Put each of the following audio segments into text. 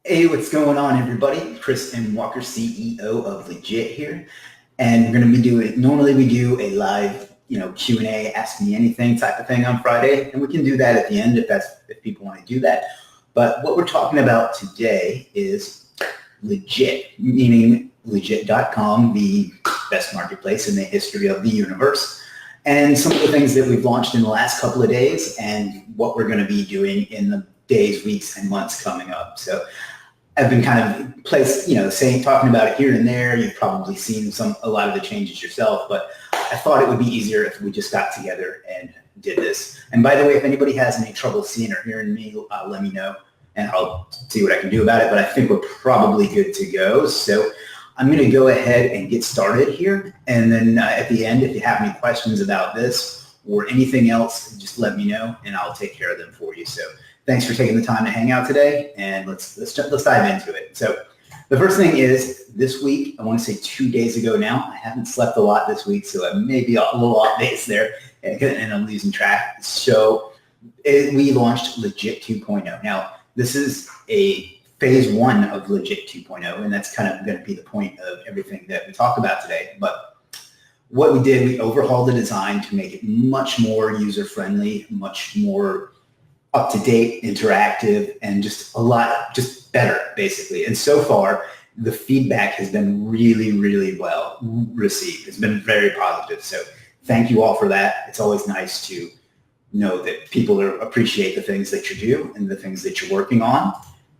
Hey, what's going on, everybody? Chris M. Walker, CEO of Legiit here, and we're going to be doing. Normally, we do a live, Q&A, ask me anything type of thing on Friday, and we can do that at the end if people want to do that. But what we're talking about today is Legiit, meaning Legiit.com, the best marketplace in the history of the universe, and some of the things that we've launched in the last couple of days, and what we're going to be doing in the days, weeks, and months coming up. So I've been kind of talking about it here and there. You've probably seen a lot of the changes yourself, but I thought it would be easier if we just got together and did this. And by the way, if anybody has any trouble seeing or hearing me, let me know and I'll see what I can do about it. But I think we're probably good to go. So I'm going to go ahead and get started here. And then at the end, if you have any questions about this or anything else, just let me know and I'll take care of them for you. So thanks for taking the time to hang out today, and let's dive into it. So the first thing is this week, I want to say 2 days ago now, I haven't slept a lot this week, so I may be a little off base there, and I'm losing track. So we launched Legiit 2.0. Now, this is a phase one of Legiit 2.0, and that's kind of going to be the point of everything that we talk about today. But what we did, we overhauled the design to make it much more user-friendly, much more up-to-date, interactive, and just better, basically. And so far, the feedback has been really, really well received. It's been very positive. So thank you all for that. It's always nice to know that people appreciate the things that you do and the things that you're working on.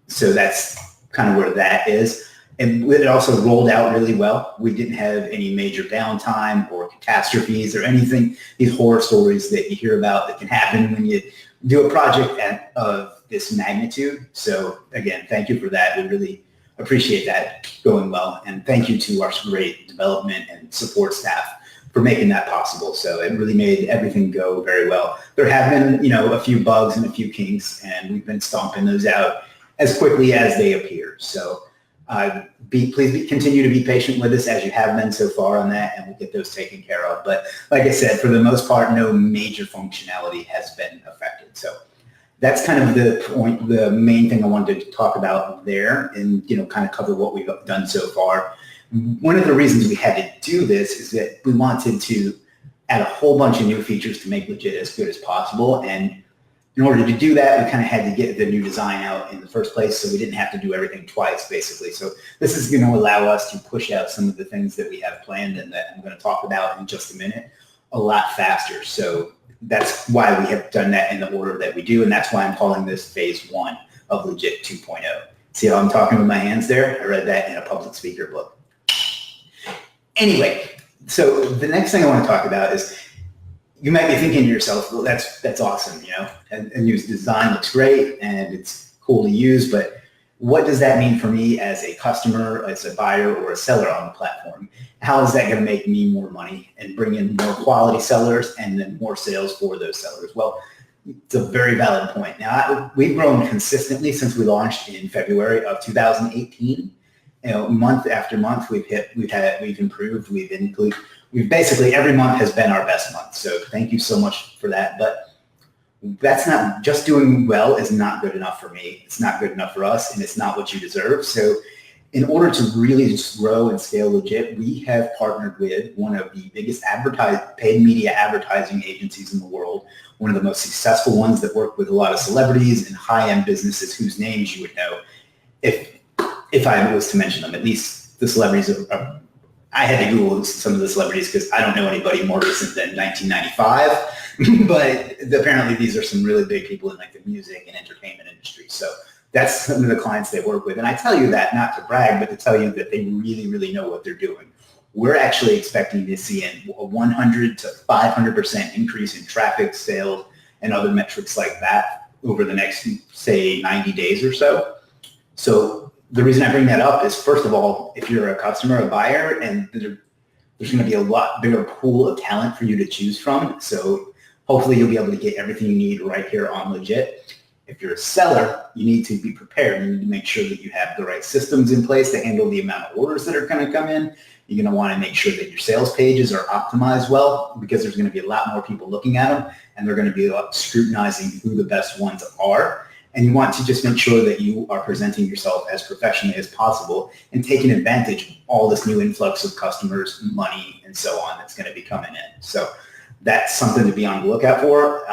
So that's kind of where that is. And it also rolled out really well. We didn't have any major downtime or catastrophes or anything, these horror stories that you hear about that can happen when you do a project of this magnitude. So again, thank you for that. We really appreciate that going well. And thank you to our great development and support staff for making that possible. So it really made everything go very well. There have been, a few bugs and a few kinks, and we've been stomping those out as quickly as they appear. So please continue to be patient with us as you have been so far on that, and we'll get those taken care of. But like I said, for the most part, no major functionality has been affected. So that's kind of the point, the main thing I wanted to talk about there, and kind of cover what we've done so far. One of the reasons we had to do this is that we wanted to add a whole bunch of new features to make Legiit as good as possible. And in order to do that, we kind of had to get the new design out in the first place, so we didn't have to do everything twice, basically. So this is going to allow us to push out some of the things that we have planned and that I'm going to talk about in just a minute a lot faster. So that's why we have done that in the order that we do, and that's why I'm calling this phase one of Legiit 2.0. See how I'm talking with my hands there? I read that in a public speaker book. Anyway, so the next thing I want to talk about is, you might be thinking to yourself, well, that's awesome, and your design looks great and it's cool to use, but what does that mean for me as a customer, as a buyer, or a seller on the platform? How is that going to make me more money and bring in more quality sellers and then more sales for those sellers? Well, it's a very valid point. Now, we've grown consistently since we launched in February of 2018. Month after month, we've improved, we've basically, every month has been our best month. So thank you so much for that. But that's not, just doing well is not good enough for me. It's not good enough for us, and it's not what you deserve. So in order to really just grow and scale Legiit, we have partnered with one of the biggest paid media advertising agencies in the world, one of the most successful ones that work with a lot of celebrities and high-end businesses whose names you would know if I was to mention them. At least the celebrities I had to Google some of the celebrities because I don't know anybody more recent than 1995, but apparently these are some really big people in like the music and entertainment industry. So that's some of the clients they work with. And I tell you that not to brag, but to tell you that they really, really know what they're doing. We're actually expecting to see a 100 to 500% increase in traffic, sales, and other metrics like that over the next, say, 90 days or so. So the reason I bring that up is, first of all, if you're a customer, a buyer, and there's going to be a lot bigger pool of talent for you to choose from. So hopefully you'll be able to get everything you need right here on Legiit. If you're a seller, you need to be prepared. You need to make sure that you have the right systems in place to handle the amount of orders that are going to come in. You're going to want to make sure that your sales pages are optimized well, because there's going to be a lot more people looking at them, and they're going to be scrutinizing who the best ones are. And you want to just make sure that you are presenting yourself as professionally as possible and taking advantage of all this new influx of customers, money, and so on that's going to be coming in. So that's something to be on the lookout for.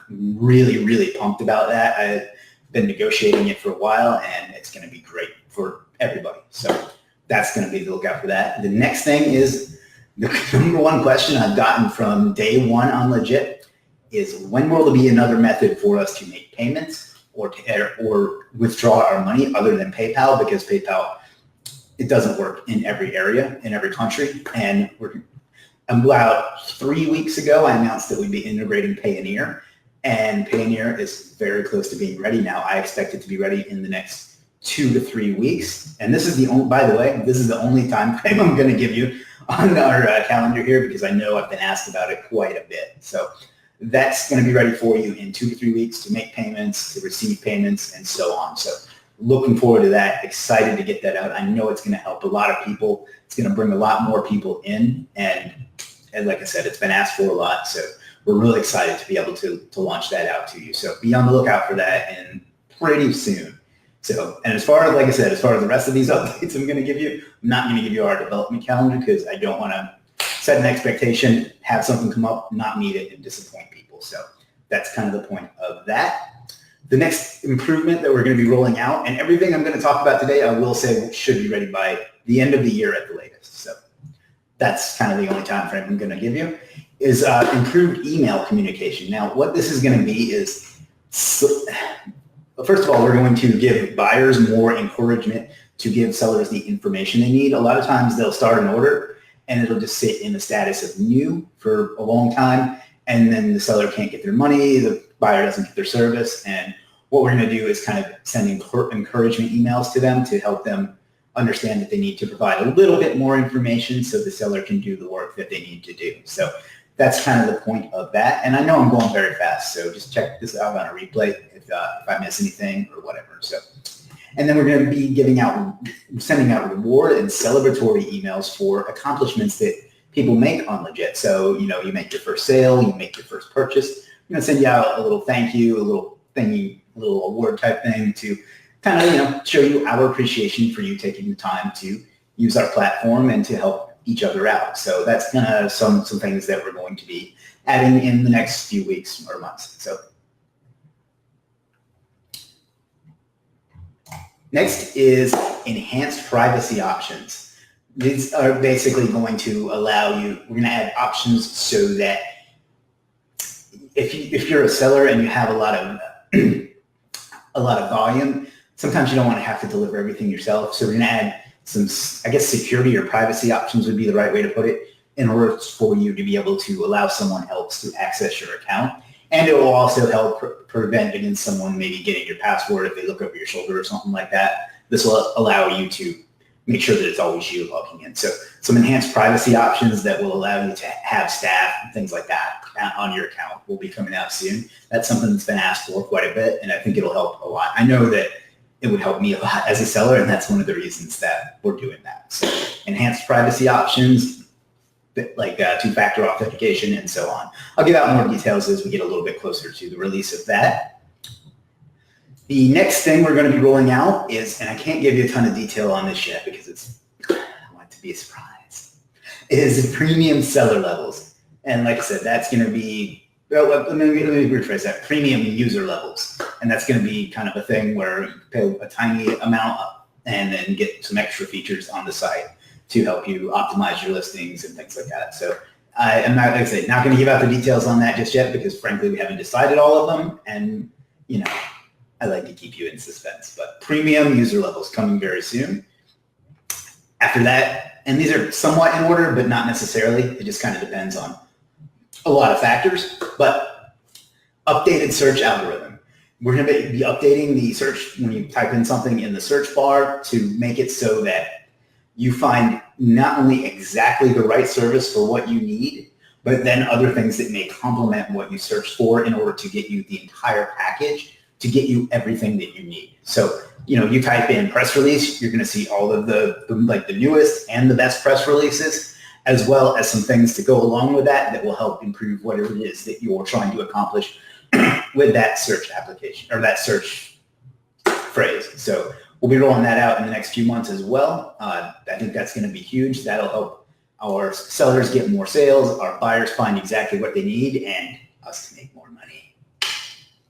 Really, really pumped about that. I've been negotiating it for a while, and it's going to be great for everybody. So that's going to be the lookout for that. The next thing is the number one question I've gotten from day one on Legiit is, when will there be another method for us to make payments or withdraw our money other than PayPal? Because PayPal, it doesn't work in every area, in every country. And about 3 weeks ago, I announced that we'd be integrating Payoneer, and Payoneer is very close to being ready now. I expect it to be ready in the next 2 to 3 weeks. And this is the only, by the way, this is the only time frame I'm going to give you on our calendar here, because I know I've been asked about it quite a bit. So that's going to be ready for you in 2 to 3 weeks to make payments, to receive payments, and so on. So looking forward to that. Excited to get that out. I know it's going to help a lot of people. It's going to bring a lot more people in. And like I said, it's been asked for a lot. So we're really excited to be able to launch that out to you. So be on the lookout for that, and pretty soon. So, and as far as, like I said, as far as the rest of these updates I'm going to give you, I'm not going to give you our development calendar, because I don't want to set an expectation, have something come up, not meet it, and disappoint people. So that's kind of the point of that. The next improvement that we're going to be rolling out, and everything I'm going to talk about today, I will say should be ready by the end of the year at the latest. So that's kind of the only time frame I'm going to give you, is improved email communication. Now, what this is going to be is, first of all, we're going to give buyers more encouragement to give sellers the information they need. A lot of times they'll start an order and it'll just sit in the status of new for a long time, and then the seller can't get their money, the buyer doesn't get their service. And what we're going to do is kind of send encouragement emails to them to help them understand that they need to provide a little bit more information so the seller can do the work that they need to do. So that's kind of the point of that. And I know I'm going very fast, so just check this out on a replay if I miss anything or whatever. So, and then we're going to be sending out reward and celebratory emails for accomplishments that people make on Legiit. So, you make your first sale, you make your first purchase, I'm going to send you out a little thank you, a little thingy, a little award type thing to kind of, show you our appreciation for you taking the time to use our platform and to help each other out. So that's kind of some things that we're going to be adding in the next few weeks or months. So next is enhanced privacy options. These are basically going to allow you, we're going to add options so that if you're a seller and you have a lot of volume, sometimes you don't want to have to deliver everything yourself. So we're going to add some, I guess, security or privacy options would be the right way to put it, in order for you to be able to allow someone else to access your account. And it will also help prevent against someone maybe getting your password if they look over your shoulder or something like that. This will allow you to make sure that it's always you logging in. So some enhanced privacy options that will allow you to have staff and things like that on your account will be coming out soon. That's something that's been asked for quite a bit, and I think it'll help a lot. I know that it would help me a lot as a seller, and that's one of the reasons that we're doing that. So enhanced privacy options, like two-factor authentication and so on. I'll give out more details as we get a little bit closer to the release of that. The next thing we're going to be rolling out is, and I can't give you a ton of detail on this yet because I want it to be a surprise, is premium seller levels. And like I said, that's going to be, well, let me rephrase that, premium user levels. And that's going to be kind of a thing where you pay a tiny amount and then get some extra features on the site to help you optimize your listings and things like that. So I am not, like I say, not going to give out the details on that just yet because frankly, we haven't decided all of them. And, I like to keep you in suspense, but premium user levels coming very soon. After that, and these are somewhat in order, but not necessarily. It just kind of depends on a lot of factors, but updated search algorithm. We're going to be updating the search when you type in something in the search bar to make it so that you find not only exactly the right service for what you need, but then other things that may complement what you searched for in order to get you the entire package, to get you everything that you need. So, you type in press release, you're going to see all of the newest and the best press releases, as well as some things to go along with that will help improve whatever it is that you're trying to accomplish with that search application or that search phrase. So we'll be rolling that out in the next few months as well. I think that's going to be huge. That'll help our sellers get more sales, our buyers find exactly what they need, and us to make more money.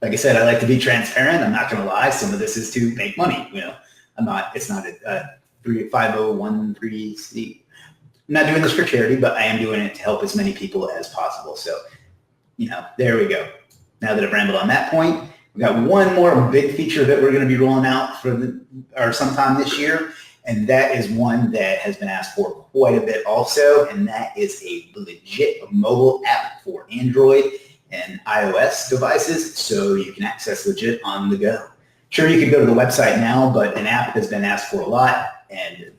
Like I said, I like to be transparent. I'm not going to lie. Some of this is to make money. It's not a 5013C. I'm not doing this for charity, but I am doing it to help as many people as possible. So, there we go. Now that I've rambled on that point, we got one more big feature that we're going to be rolling out sometime this year. And that is one that has been asked for quite a bit also. And that is a Legiit mobile app for Android and iOS devices. So you can access Legiit on the go. Sure, you could go to the website now, but an app has been asked for a lot. And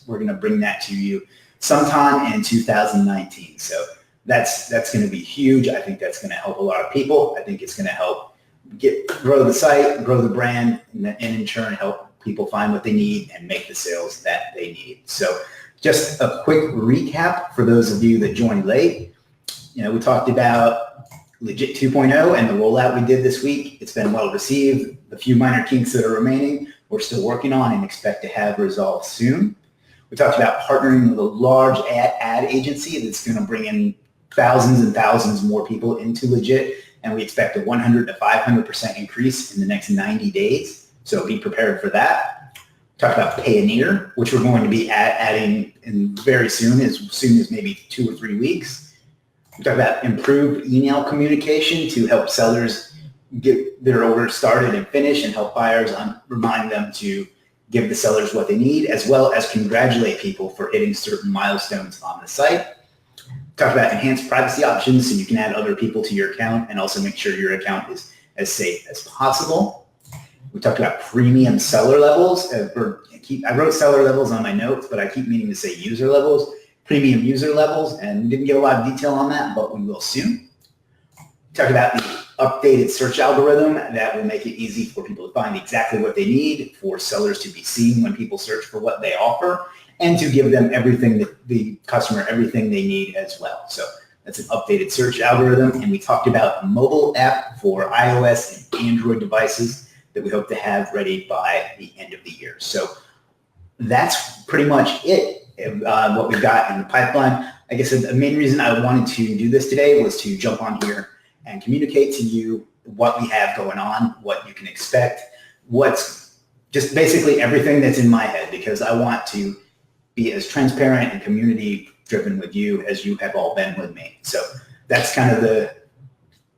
we're going to bring that to you sometime in 2019. So that's going to be huge. I think that's going to help a lot of people. I think it's going to help grow the site, grow the brand, and in turn help people find what they need and make the sales that they need. So just a quick recap for those of you that joined late. We talked about Legiit 2.0 and the rollout we did this week. It's been well received. The few minor kinks that are remaining, we're still working on and expect to have resolved soon. We talked about partnering with a large ad agency that's going to bring in thousands and thousands more people into Legiit, and we expect a 100 to 500% increase in the next 90 days. So be prepared for that. Talk about Payoneer, which we're going to be adding in very soon as maybe 2 or 3 weeks. We talk about improved email communication to help sellers get their orders started and finished and help buyers remind them to give the sellers what they need, as well as congratulate people for hitting certain milestones on the site. Talk about enhanced privacy options so you can add other people to your account and also make sure your account is as safe as possible. We talked about premium seller levels. I wrote seller levels on my notes, but I keep meaning to say user levels, premium user levels, and we didn't get a lot of detail on that, but we will soon. We talked about the updated search algorithm that will make it easy for people to find exactly what they need, for sellers to be seen when people search for what they offer, and to give them the customer everything they need as well. So that's an updated search algorithm. And we talked about a mobile app for iOS and Android devices that we hope to have ready by the end of the year. So that's pretty much it, what we've got in the pipeline. Like I said, the main reason I wanted to do this today was to jump on here and communicate to you what we have going on, what you can expect, what's just basically everything that's in my head, because I want to be as transparent and community driven with you as you have all been with me. So that's kind of the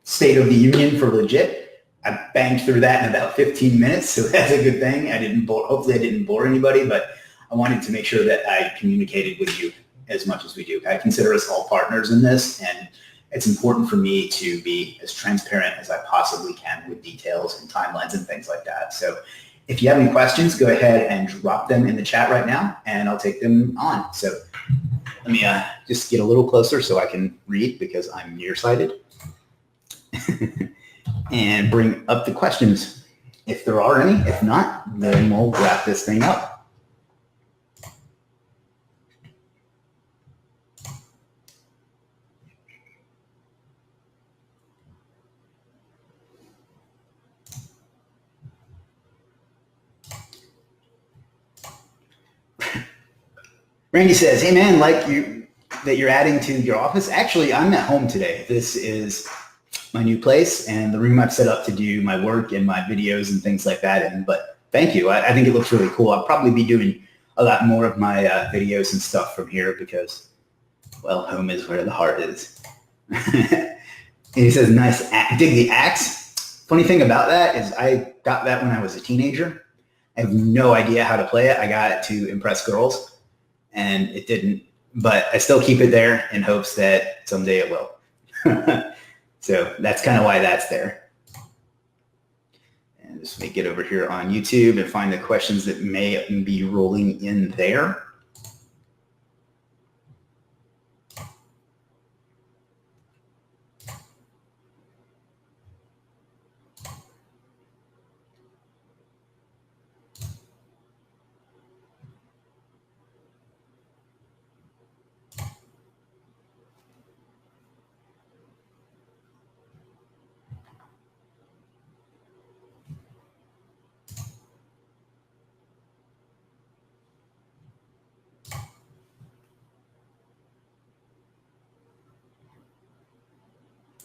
state of the union for Legiit. I banged through that in about 15 minutes, so that's a good thing. Hopefully I didn't bore anybody, but I wanted to make sure that I communicated with you as much as we do. I consider us all partners in this, and it's important for me to be as transparent as I possibly can with details and timelines and things like that. So if you have any questions, go ahead and drop them in the chat right now, and I'll take them on. So let me just get a little closer so I can read, because I'm nearsighted. And bring up the questions if there are any. If not, then we'll wrap this thing up. Randy says, hey man, that you're adding to your office. Actually, I'm at home today. This is my new place and the room I've set up to do my work and my videos and things like that in. But thank you. I think it looks really cool. I'll probably be doing a lot more of my videos and stuff from here because, well, home is where the heart is. And he says, nice, dig the axe. Funny thing about that is I got that when I was a teenager. I have no idea how to play it. I got it to impress girls and it didn't, but I still keep it there in hopes that someday it will. So that's kind of why that's there. And just let me get over here on YouTube and find the questions that may be rolling in there.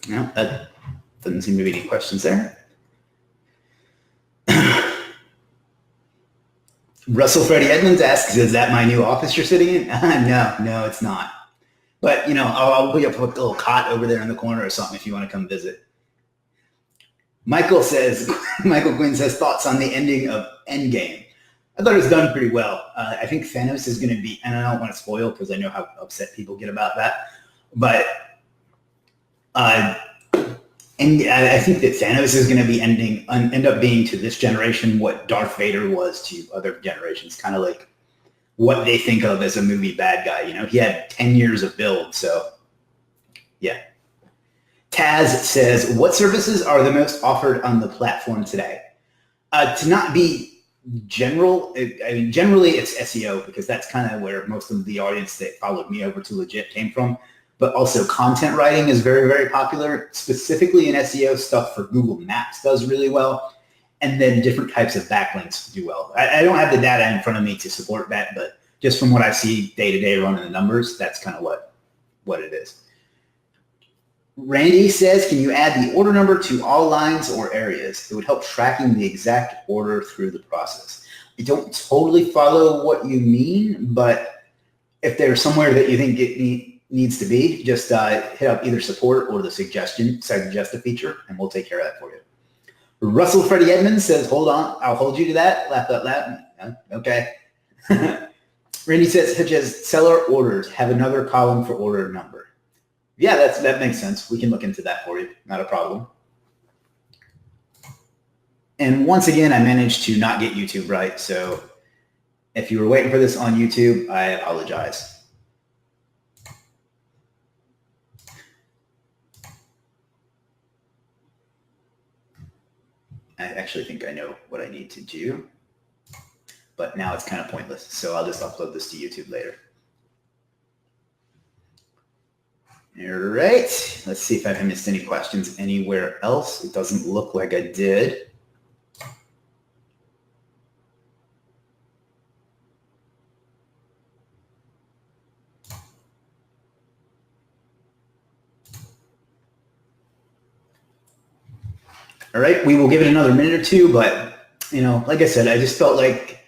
No, that doesn't seem to be any questions there. Russell Freddie Edmonds asks, is that my new office you're sitting in? No, it's not. But, I'll put up a little cot over there in the corner or something if you want to come visit. Michael Quinn says, thoughts on the ending of Endgame. I thought it was done pretty well. I think Thanos is going to be, and I don't want to spoil because I know how upset people get about that, but and I think that Thanos is going to be end up being to this generation what Darth Vader was to other generations, kind of like what they think of as a movie bad guy. He had 10 years of build, so yeah. Taz says, what services are the most offered on the platform today? To not be general, generally it's SEO because that's kind of where most of the audience that followed me over to Legiit came from. But also content writing is very, very popular, specifically in SEO. Stuff for Google Maps does really well. And then different types of backlinks do well. I don't have the data in front of me to support that, but just from what I see day to day running the numbers, that's kind of what it is. Randy says, can you add the order number to all lines or areas? It would help tracking the exact order through the process. I don't totally follow what you mean, but if there's somewhere that you think it needs to be, just hit up either support or the suggest a feature, and we'll take care of that for you. Russell Freddie Edmonds says, hold on, I'll hold you to that. Laugh out loud. Okay. Randy says, such as seller orders, have another column for order number. Yeah, that makes sense. We can look into that for you. Not a problem. And once again, I managed to not get YouTube right. So if you were waiting for this on YouTube, I apologize. I actually think I know what I need to do, but now it's kind of pointless. So I'll just upload this to YouTube later. All right, let's see if I missed any questions anywhere else. It doesn't look like I did. All right, we will give it another minute or two, but like I said, I just felt like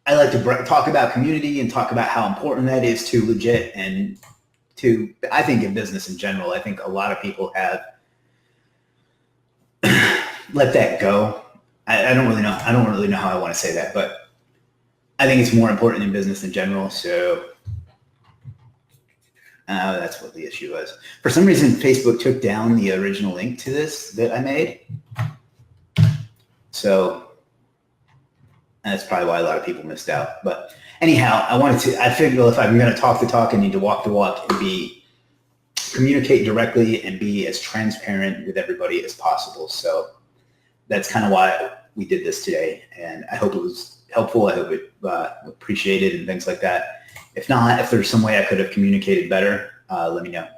I like to talk about community and talk about how important that is to Legiit and to, I think, in business in general. I think a lot of people have let that go. I don't really know. I don't really know how I want to say that, but I think it's more important in business in general. So that's what the issue was. For some reason, Facebook took down the original link to this that I made. So that's probably why a lot of people missed out. But anyhow, I figured if I'm going to talk the talk, I need to walk the walk and communicate directly and be as transparent with everybody as possible. So that's kind of why we did this today. And I hope it was helpful. I hope it appreciated and things like that. If not, if there's some way I could have communicated better, let me know.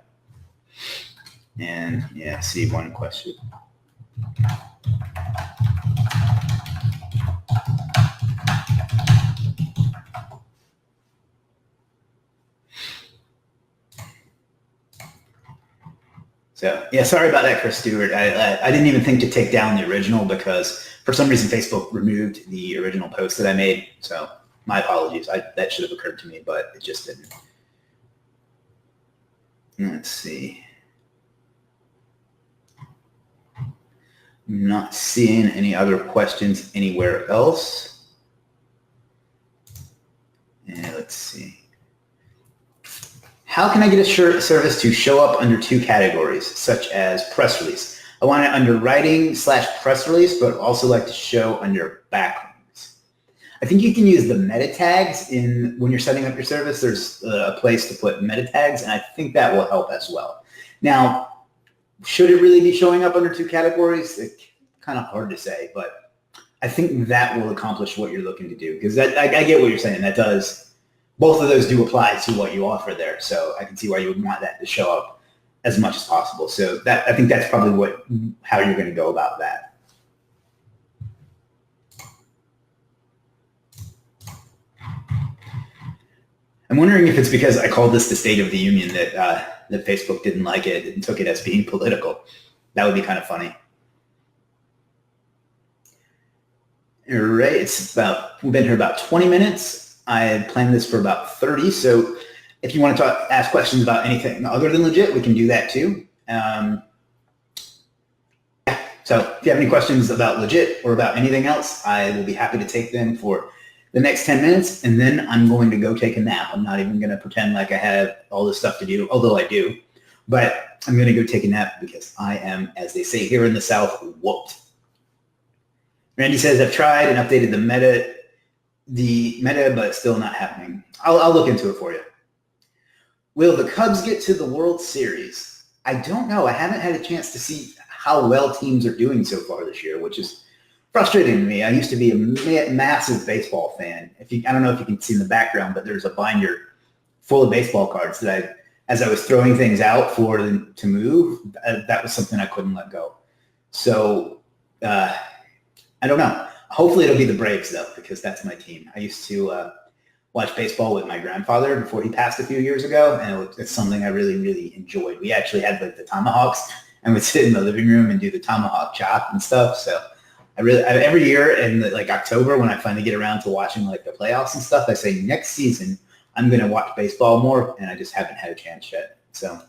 And yeah, see one question. So yeah, sorry about that, Chris Stewart. I didn't even think to take down the original because for some reason Facebook removed the original post that I made. So my apologies. That should have occurred to me, but it just didn't. Let's see. I'm not seeing any other questions anywhere else. And let's see. How can I get a service to show up under two categories, such as press release? I want it under writing/press release, but also like to show under backlinks. I think you can use the meta tags when you're setting up your service. There's a place to put meta tags, and I think that will help as well. Now, should it really be showing up under two categories? It's kind of hard to say, but I think that will accomplish what you're looking to do, because I get what you're saying. That does. Both of those do apply to what you offer there. So I can see why you would want that to show up as much as possible. So I think that's probably how you're going to go about that. I'm wondering if it's because I called this the State of the Union that Facebook didn't like it and took it as being political. That would be kind of funny. All right, we've been here about 20 minutes. I planned this for about 30. So if you want to ask questions about anything other than Legit, we can do that too. So if you have any questions about Legit or about anything else, I will be happy to take them for the next 10 minutes, and then I'm going to go take a nap. I'm not even going to pretend like I have all this stuff to do, although I do. But I'm going to go take a nap because I am, as they say here in the South, whooped. Randy says, I've tried and updated the meta, but it's still not happening. I'll look into it for you. Will the Cubs get to the World Series? I don't know. I haven't had a chance to see how well teams are doing so far this year, which is frustrating to me. I used to be a massive baseball fan. I don't know if you can see in the background, but there's a binder full of baseball cards that as I was throwing things out for them to move, that was something I couldn't let go. So I don't know. Hopefully it'll be the Braves though, because that's my team. I used to watch baseball with my grandfather before he passed a few years ago, and it's something I really, really enjoyed. We actually had like the tomahawks, and we'd sit in the living room and do the tomahawk chop and stuff. So every year in like October, when I finally get around to watching like the playoffs and stuff, I say next season I'm going to watch baseball more, and I just haven't had a chance yet. So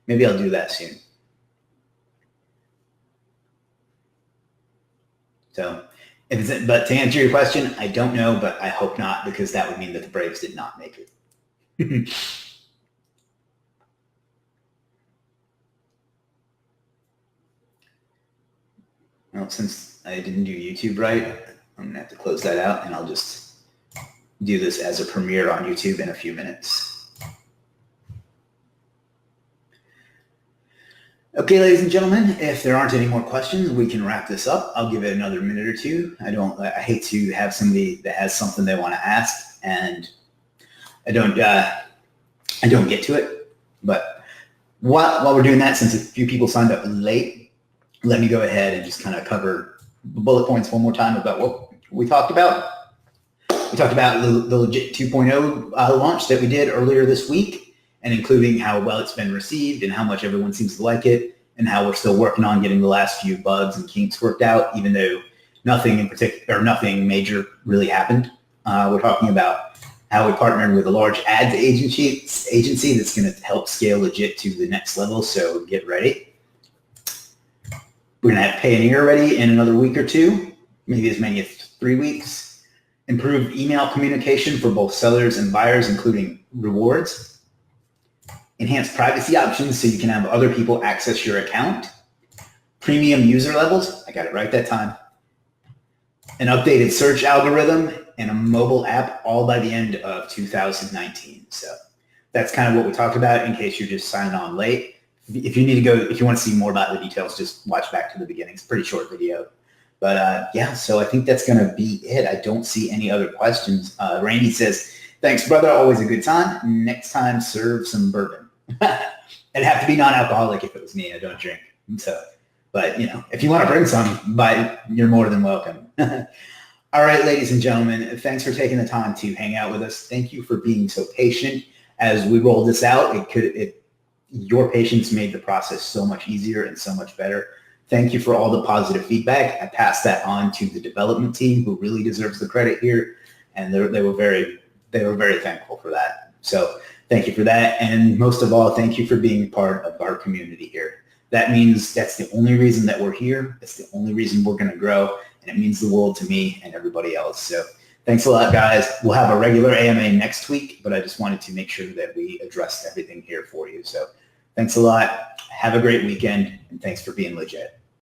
maybe I'll do that soon. So but to answer your question, I don't know, but I hope not, because that would mean that the Braves did not make it. Well, since I didn't do YouTube right, I'm going to have to close that out, and I'll just do this as a premiere on YouTube in a few minutes. Okay, ladies and gentlemen, if there aren't any more questions, we can wrap this up. I'll give it another minute or two. I hate to have somebody that has something they want to ask, and I don't get to it. But while we're doing that, since a few people signed up late, let me go ahead and just kind of cover the bullet points one more time about what we talked about. We talked about the Legit 2.0 launch that we did earlier this week, and including how well it's been received and how much everyone seems to like it, and how we're still working on getting the last few bugs and kinks worked out, even though nothing in particular or nothing major really happened. We're talking about how we partnered with a large ads agency that's going to help scale Legit to the next level, so get ready. We're going to have Payoneer ready in another week or two, maybe as many as 3 weeks. Improved email communication for both sellers and buyers, including rewards. Enhanced privacy options so you can have other people access your account. Premium user levels, I got it right that time. An updated search algorithm and a mobile app, all by the end of 2019. So that's kind of what we talked about in case you're just signing on late. If you want to see more about the details, just watch back to the beginning. It's a pretty short video. But yeah, so I think that's going to be it. I don't see any other questions. Randy says, thanks, brother. Always a good time. Next time, serve some bourbon. It'd have to be non-alcoholic if it was me. I don't drink. So, but, if you want to bring some, you're more than welcome. All right, ladies and gentlemen, thanks for taking the time to hang out with us. Thank you for being so patient as we rolled this out. Your patience made the process so much easier and so much better. Thank you for all the positive feedback. I passed that on to the development team, who really deserves the credit here, and they were very thankful for that. So thank you for that, and most of all, thank you for being part of our community here. That means that's the only reason that we're here. It's the only reason we're going to grow, and it means the world to me and everybody else. So thanks a lot, guys. We'll have a regular AMA next week, but I just wanted to make sure that we addressed everything here for you. So thanks a lot. Have a great weekend, and thanks for being legit.